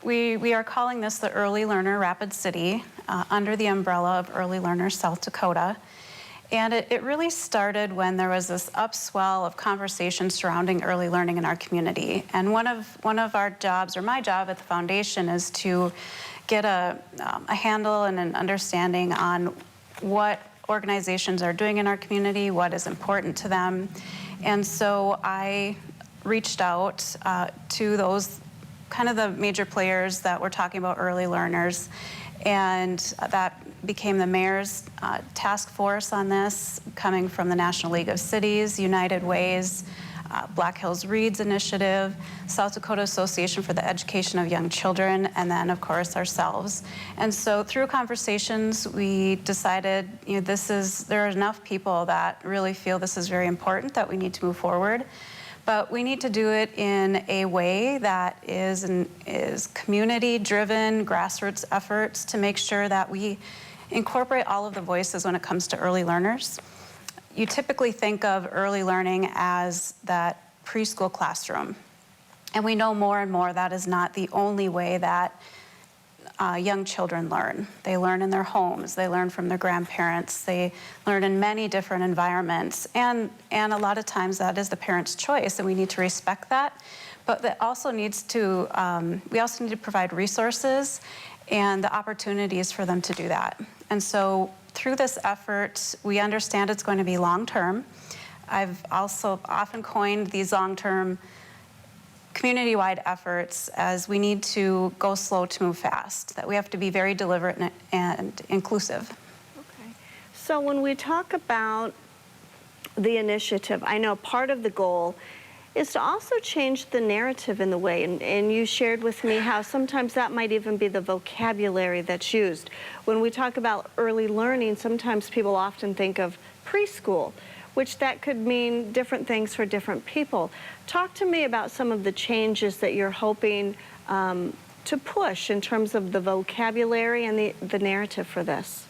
we are calling this the Early Learner Rapid City under the umbrella of Early Learner South Dakota. And it really started when there was this upswell of conversation surrounding early learning in our community. And one of our jobs, or my job at the foundation, is to get a handle and an understanding on what organizations are doing in our community, what is important to them. And so I reached out to those kind of the major players that we're talking about early learners, and that became the mayor's task force on this, coming from the National League of Cities, United Ways, Black Hills Reads Initiative, South Dakota Association for the Education of Young Children, and then of course ourselves. And so through conversations, we decided, you know, there are enough people that really feel this is very important, that we need to move forward. But we need to do it in a way that is community-driven, grassroots efforts to make sure that we incorporate all of the voices when it comes to early learners. You typically think of early learning as that preschool classroom. And we know more and more that is not the only way that young children learn. They learn in their homes, they learn from their grandparents, they learn in many different environments, and a lot of times that is the parent's choice, and we need to respect that. But that also needs to, we also need to provide resources and the opportunities for them to do that. And so through this effort, we understand it's going to be long-term. I've also often coined these long-term community-wide efforts as we need to go slow to move fast, that we have to be very deliberate and inclusive. Okay. So when we talk about the initiative, I know part of the goal is to also change the narrative in the way, and you shared with me how sometimes that might even be the vocabulary that's used. When we talk about early learning, sometimes people often think of preschool, which that could mean different things for different people. Talk to me about some of the changes that you're hoping to push in terms of the vocabulary and the narrative for this.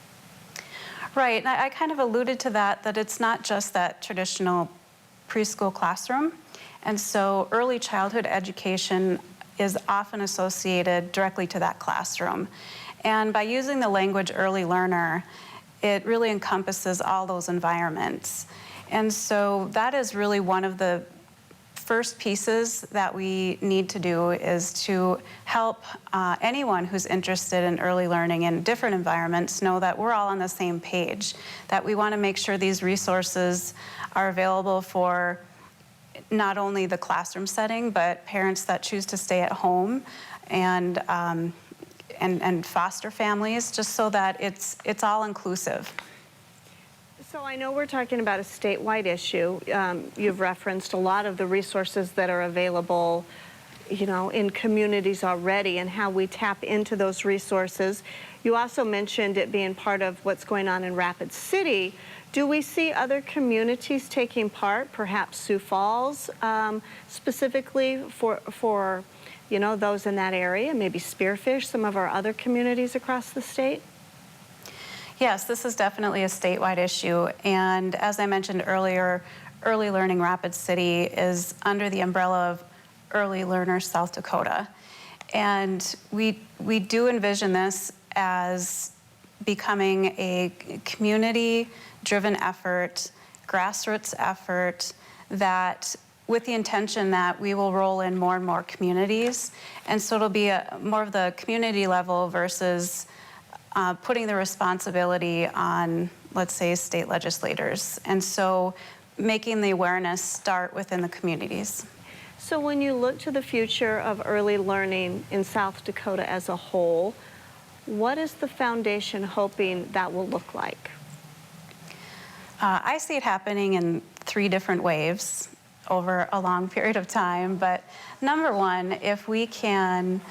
Right, and I kind of alluded to that it's not just that traditional preschool classroom. And so early childhood education is often associated directly to that classroom. And by using the language early learner, it really encompasses all those environments. And so that is really one of the first pieces that we need to do, is to help anyone who's interested in early learning in different environments know that we're all on the same page, that we want to make sure these resources are available for not only the classroom setting, but parents that choose to stay at home, and foster families, just so that it's all inclusive. So I know we're talking about a statewide issue. You've referenced a lot of the resources that are available, you know, in communities already, and how we tap into those resources. You also mentioned it being part of what's going on in Rapid City. Do we see other communities taking part, perhaps Sioux Falls, specifically for you know, those in that area, maybe Spearfish, some of our other communities across the state? Yes, this is definitely a statewide issue, and as I mentioned earlier, Early Learning Rapid City is under the umbrella of Early Learner South Dakota. And we do envision this as becoming a community-driven effort, grassroots effort, that with the intention that we will roll in more and more communities. And so it'll be more of the community level versus putting the responsibility on, let's say, state legislators. And so making the awareness start within the communities. So when you look to the future of early learning in South Dakota as a whole, what is the foundation hoping that will look like? I see it happening in 3 different waves over a long period of time. But number one, if we can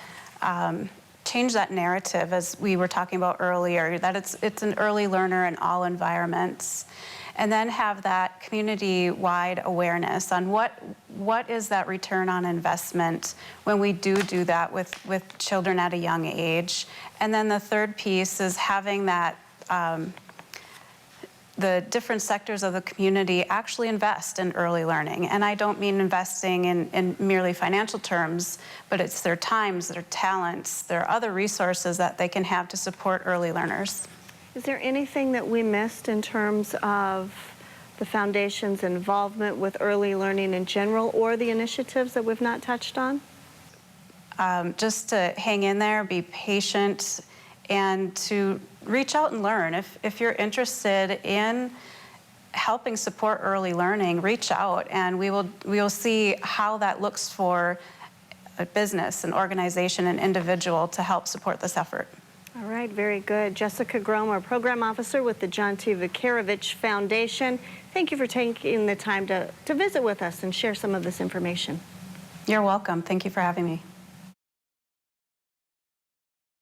change that narrative, as we were talking about earlier, that it's an early learner in all environments, and then have that community-wide awareness on what is that return on investment when we do that with children at a young age. And then the third piece is having that the different sectors of the community actually invest in early learning. And I don't mean investing in merely financial terms, but it's their times, their talents, their other resources that they can have to support early learners. Is there anything that we missed in terms of the foundation's involvement with early learning in general, or the initiatives that we've not touched on? Just to hang in there, be patient, and to reach out and learn. If you're interested in helping support early learning, reach out, and we will see how that looks for a business, an organization, an individual to help support this effort. All right, very good. Jessica Gromer, Program Officer with the John T. Vucuerich Foundation. Thank you for taking the time to visit with us and share some of this information. You're welcome. Thank you for having me.